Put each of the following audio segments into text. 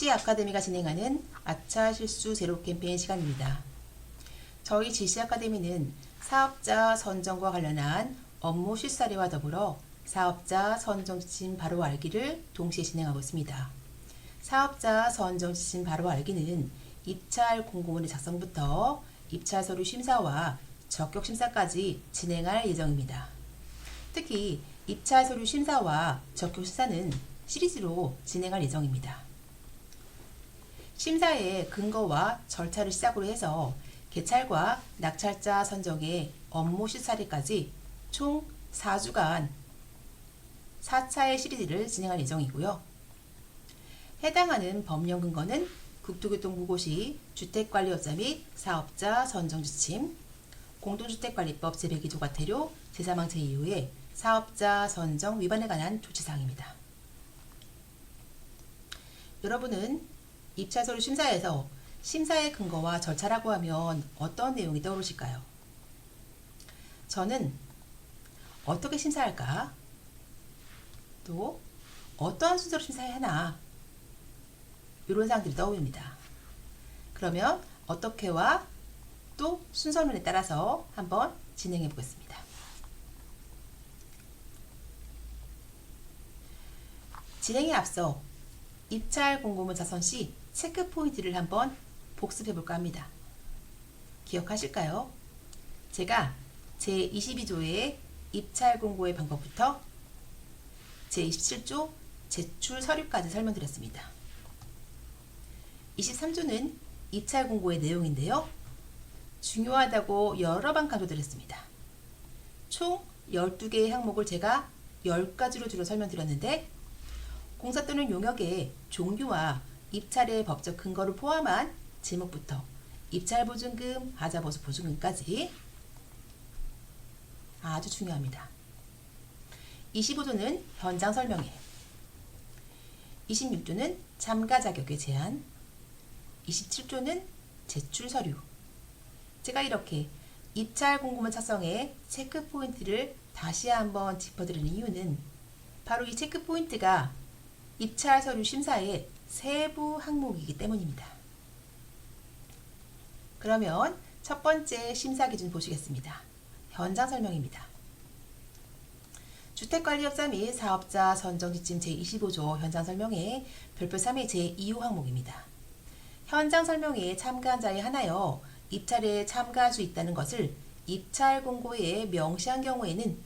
GC 아카데미가 진행하는 아차 실수 제로 캠페인 시간입니다. 저희 GC 아카데미는 사업자 선정과 관련한 업무 실수 사례와 더불어 사업자 선정 지침 바로 알기를 동시에 진행하고 있습니다. 사업자 선정 지침 바로 알기는 입찰 공고문의 작성부터 입찰 서류 심사와 적격 심사까지 진행할 예정입니다. 특히 입찰 서류 심사와 적격 심사는 시리즈로 진행할 예정입니다. 심사의 근거와 절차를 시작으로 해서 개찰과 낙찰자 선정의 업무 실사례까지 총 4주간 4차의 시리즈를 진행할 예정이고요. 해당하는 법령 근거는 국토교통부고시 주택관리업자 및 사업자 선정지침, 공동주택관리법 제102조 과태료 제3항 제2호의 사업자 선정 위반에 관한 조치사항입니다. 여러분은 입찰서류 심사에서 심사의 근거와 절차라고 하면 어떤 내용이 떠오르실까요? 저는 어떻게 심사할까? 또 어떠한 순서로 심사해야 하나? 이런 사항들이 떠오릅니다. 그러면 어떻게와 또 순서론에 따라서 한번 진행해 보겠습니다. 진행에 앞서 입찰 공고문 작성 시 체크 포인트를 한번 복습해 볼까 합니다. 기억하실까요? 제가 제22조의 입찰 공고의 방법부터 제27조 제출 서류까지 설명드렸습니다. 23조는 입찰 공고의 내용인데요. 중요하다고 여러 번 강조드렸습니다. 총 12개의 항목을 제가 10가지로 줄여 설명드렸는데 공사 또는 용역의 종류와 입찰의 법적 근거를 포함한 제목부터 입찰보증금, 하자보수 보증금까지 아주 중요합니다. 25조는 현장 설명회, 26조는 참가 자격의 제한, 27조는 제출 서류. 제가 이렇게 입찰 공고문 작성의 체크 포인트를 다시 한번 짚어드리는 이유는 바로 이 체크 포인트가 입찰 서류 심사의 세부 항목이기 때문입니다. 그러면 첫 번째 심사 기준 보시겠습니다. 현장 설명입니다. 주택관리업자 및 사업자 선정 지침 제25조 현장 설명회 별표 3의 제2호 항목입니다. 현장 설명회에 참가한 자에 한하여 입찰에 참가할 수 있다는 것을 입찰 공고에 명시한 경우에는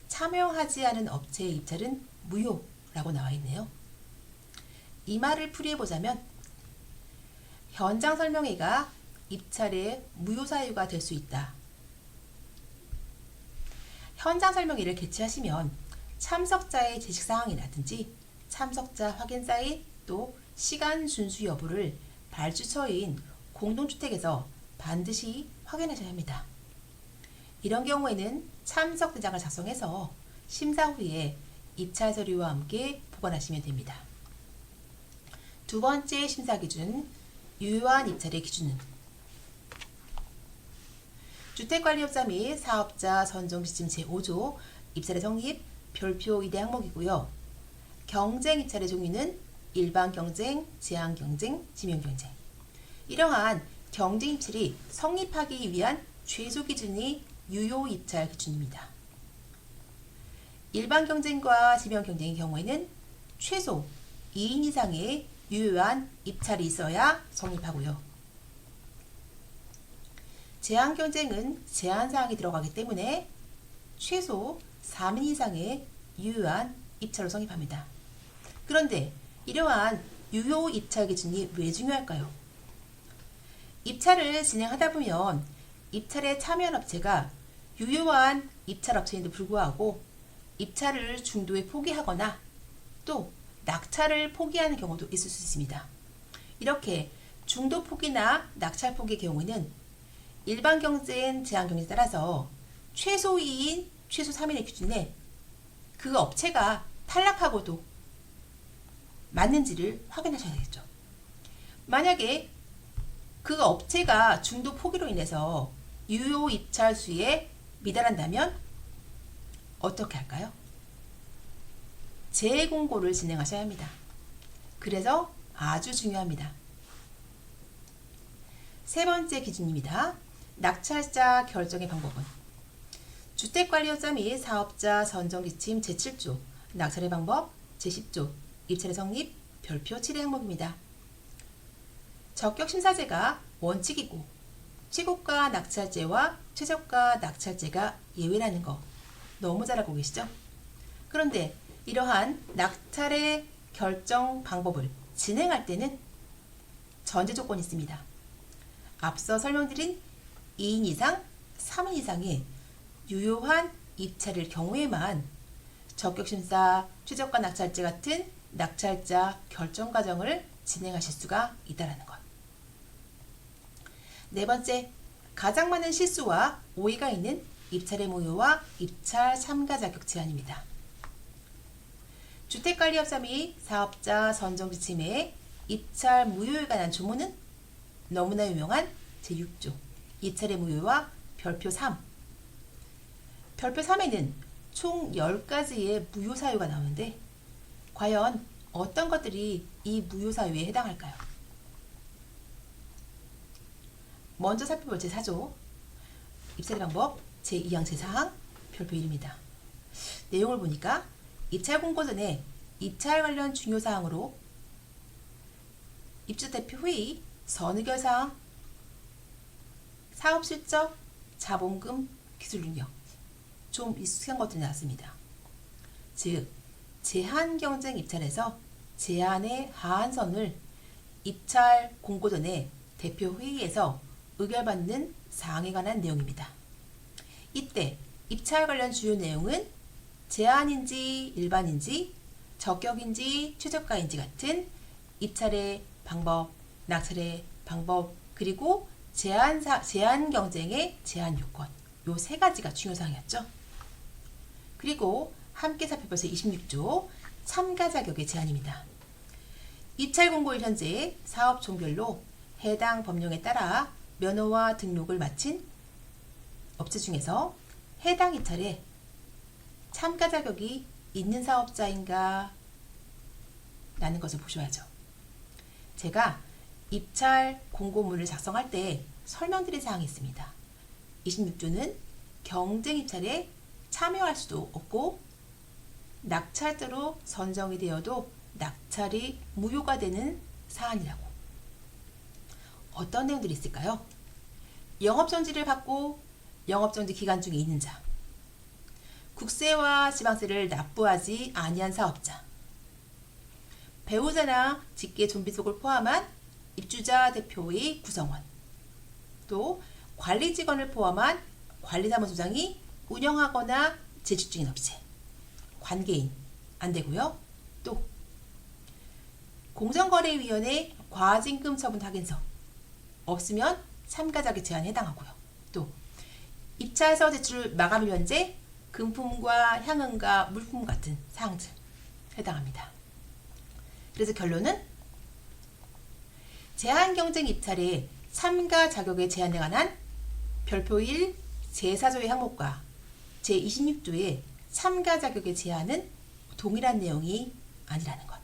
참여하지 않은 업체의 입찰은 무효라고 나와 있네요. 이 말을 풀이해보자면 현장 설명회가 입찰의 무효 사유가 될 수 있다. 현장 설명회를 개최하시면 참석자의 지식사항이라든지 참석자 확인 사인 또 시간 준수 여부를 발주처인 공동주택에서 반드시 확인하셔야 합니다. 이런 경우에는 참석 대장을 작성해서 심사 후에 입찰 서류와 함께 보관하시면 됩니다. 두 번째 심사 기준, 유효한 입찰의 기준은 주택관리업자 및 사업자 선정 지침 제5조 입찰의 성립 별표 2대 항목이고요. 경쟁 입찰의 종류는 일반 경쟁, 제한 경쟁, 지명 경쟁. 이러한 경쟁 입찰이 성립하기 위한 최소 기준이 유효 입찰 기준입니다. 일반 경쟁과 지명 경쟁의 경우에는 최소 2인 이상의 유효한 입찰이 있어야 성립하고요. 제한 경쟁은 제한사항이 들어가기 때문에 최소 3인 이상의 유효한 입찰로 성립합니다. 그런데 이러한 유효 입찰 기준이 왜 중요할까요? 입찰을 진행하다 보면 입찰에 참여한 업체가 유효한 입찰 업체인데도 불구하고 입찰을 중도에 포기하거나 또 낙찰을 포기하는 경우도 있을 수 있습니다. 이렇게 중도 포기나 낙찰 포기의 경우에는 일반 경쟁, 제한 경쟁에 따라서 최소 2인, 최소 3인의 기준에 그 업체가 탈락하고도 맞는지를 확인하셔야 되겠죠. 만약에 그 업체가 중도 포기로 인해서 유효 입찰 수에 미달한다면 어떻게 할까요? 재공고를 진행하셔야 합니다. 그래서 아주 중요합니다. 세 번째 기준입니다. 낙찰자 결정의 방법은 주택관리업자 및 사업자 선정지침 제7조 낙찰의 방법 제10조 입찰의 성립 별표 7의 항목입니다. 적격심사제가 원칙이고 최고가 낙찰제와 최저가 낙찰제가 예외라는 거 너무 잘 알고 계시죠? 그런데 이러한 낙찰의 결정 방법을 진행할 때는 전제 조건이 있습니다. 앞서 설명드린 2인 이상, 3인 이상의 유효한 입찰일 경우에만 적격심사, 최저가 낙찰제 같은 낙찰자 결정 과정을 진행하실 수가 있다는 것. 네 번째, 가장 많은 실수와 오해가 있는 입찰의 무효와 입찰 참가 자격 제한입니다. 주택관리업자 및 사업자 선정지침의 입찰 무효에 관한 조문은 너무나 유명한 제6조 입찰의 무효와 별표 3. 별표 3에는 총 10가지의 무효 사유가 나오는데 과연 어떤 것들이 이 무효 사유에 해당할까요? 먼저 살펴볼 제4조 입찰의 방법 제2항 제4항 별표 1입니다. 내용을 보니까 입찰 공고 전에 입찰 관련 중요 사항으로 입주 대표 회의, 선의결 사항, 사업 실적, 자본금, 기술 능력 좀 익숙한 것들이 나왔습니다. 즉, 제한 경쟁 입찰에서 제한의 하한선을 입찰 공고 전에 대표 회의에서 의결받는 사항에 관한 내용입니다. 이때 입찰 관련 주요 내용은 제한인지 일반인지 적격인지 최저가인지 같은 입찰의 방법, 낙찰의 방법, 그리고 제한 경쟁의 제한 요건 요 세 가지가 중요 사항이었죠. 그리고 함께 살펴볼 제26조 참가 자격의 제한입니다. 입찰 공고일 현재 사업 종별로 해당 법령에 따라 면허와 등록을 마친 업체 중에서 해당 입찰에 참가 자격이 있는 사업자인가 라는 것을 보셔야죠. 제가 입찰 공고문을 작성할 때 설명드린 사항이 있습니다. 26조는 경쟁 입찰에 참여할 수도 없고 낙찰자로 선정이 되어도 낙찰이 무효가 되는 사안이라고. 어떤 내용들이 있을까요? 영업정지를 받고 영업정지 기간 중에 있는 자, 국세와 지방세를 납부하지 아니한 사업자, 배우자나 직계 좀비속을 포함한 입주자 대표의 구성원, 또 관리 직원을 포함한 관리사무소장이 운영하거나 재직 중인 업체, 관계인 안 되고요. 또 공정거래위원회 과징금 처분 확인서 없으면 참가자격 제한에 해당하고요. 또 입찰서 제출 마감일 현재 금품과 향응과 물품 같은 사항들 해당합니다. 그래서 결론은 제한경쟁 입찰의 참가 자격의 제한에 관한 별표 1 제4조의 항목과 제26조의 참가 자격의 제한은 동일한 내용이 아니라는 것.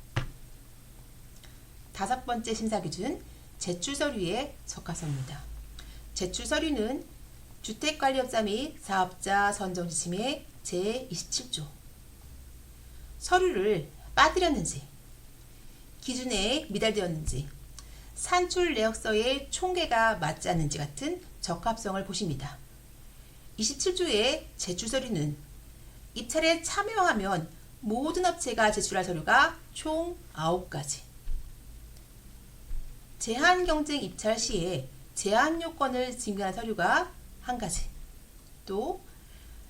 다섯 번째 심사기준 제출서류의 적합성입니다. 제출서류는 주택관리업자 및 사업자 선정지침의 제27조 서류를 빠뜨렸는지 기준에 미달되었는지 산출 내역서의 총계가 맞지 않는지 같은 적합성을 보십니다. 27조의 제출서류는 입찰에 참여하면 모든 업체가 제출할 서류가 총 9가지, 제한경쟁 입찰 시에 제한 요건을 증명한 서류가 1가지, 또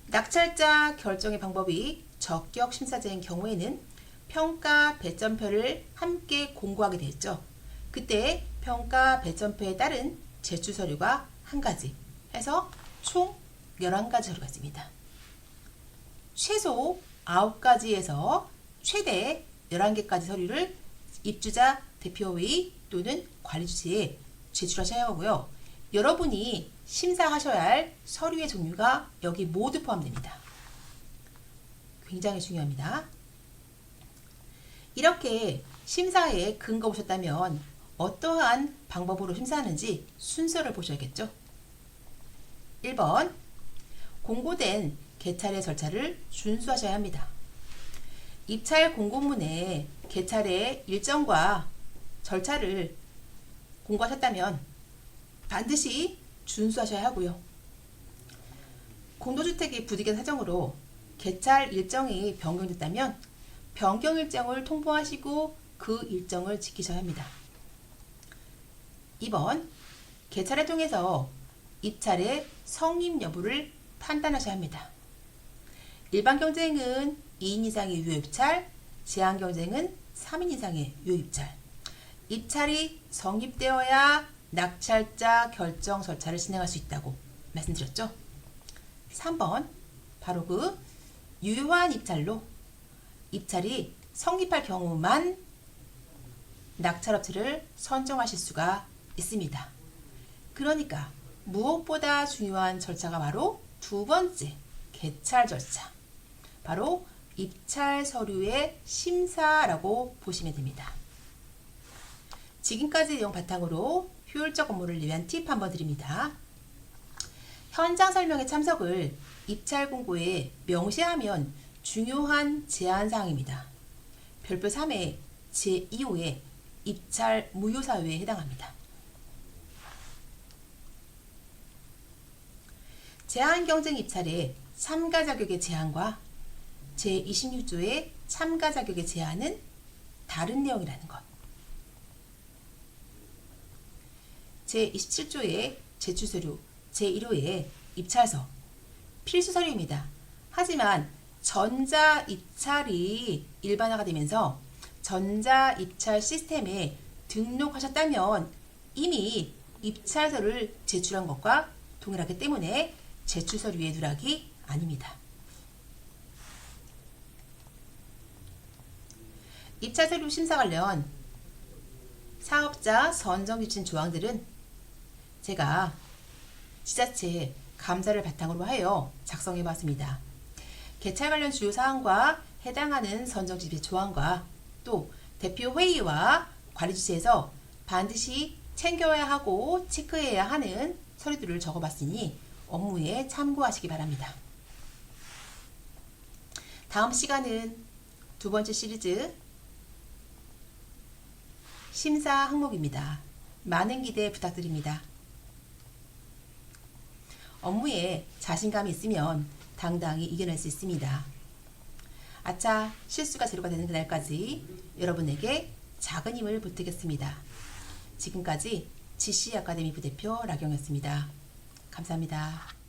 낙찰자 결정의 방법이 적격심사제인 경우에는 평가 배점표를 함께 공고하게 되었죠. 그때 평가 배점표에 따른 제출 서류가 1가지 해서 총 11가지 서류가 있습니다. 최소 9가지에서 최대 11개까지 서류를 입주자 대표회의 또는 관리주체에 제출하셔야 하고요. 여러분이 심사하셔야 할 서류의 종류가 여기 모두 포함됩니다. 굉장히 중요합니다. 이렇게 심사에 근거 보셨다면 어떠한 방법으로 심사하는지 순서를 보셔야겠죠. 1번, 공고된 개찰의 절차를 준수하셔야 합니다. 입찰 공고문에 개찰의 일정과 절차를 공고하셨다면 반드시 준수하셔야 하고요. 공동주택이 부득이한 사정으로 개찰 일정이 변경됐다면 변경 일정을 통보하시고 그 일정을 지키셔야 합니다. 2번, 개찰을 통해서 입찰의 성립 여부를 판단하셔야 합니다. 일반 경쟁은 2인 이상의 유효입찰, 제한 경쟁은 3인 이상의 유효입찰. 입찰이 성립되어야 낙찰자 결정 절차를 진행할 수 있다고 말씀드렸죠. 3번, 바로 그 유효한 입찰로 입찰이 성립할 경우만 낙찰업체를 선정하실 수가 있습니다. 그러니까 무엇보다 중요한 절차가 바로 두 번째 개찰 절차, 바로 입찰 서류의 심사라고 보시면 됩니다. 지금까지 내용 바탕으로 효율적 업무를 위한 팁 한번 드립니다. 현장 설명회 참석을 입찰 공고에 명시하면 중요한 제한사항입니다. 별표 3의 제2호의 입찰 무효 사유에 해당합니다. 제한 경쟁 입찰의 참가 자격의 제한과 제26조의 참가 자격의 제한은 다른 내용이라는 것. 제27조의 제출서류, 제1호의 입찰서, 필수 서류입니다. 하지만 전자 입찰이 일반화가 되면서 전자 입찰 시스템에 등록하셨다면 이미 입찰서를 제출한 것과 동일하기 때문에 제출서류의 누락이 아닙니다. 입찰서류 심사 관련 사업자 선정 지침 조항들은 제가 지자체 감사를 바탕으로 하여 작성해 봤습니다. 개찰 관련 주요 사항과 해당하는 선정 지침 조항과 또 대표 회의와 관리 주체에서 반드시 챙겨야 하고 체크해야 하는 서류들을 적어봤으니 업무에 참고하시기 바랍니다. 다음 시간은 두 번째 시리즈 심사 항목입니다. 많은 기대 부탁드립니다. 업무에 자신감이 있으면 당당히 이겨낼 수 있습니다. 아차, 실수가 제로가 되는 그날까지 여러분에게 작은 힘을 보태겠습니다. 지금까지 GC 아카데미 부대표 라경이었습니다. 감사합니다.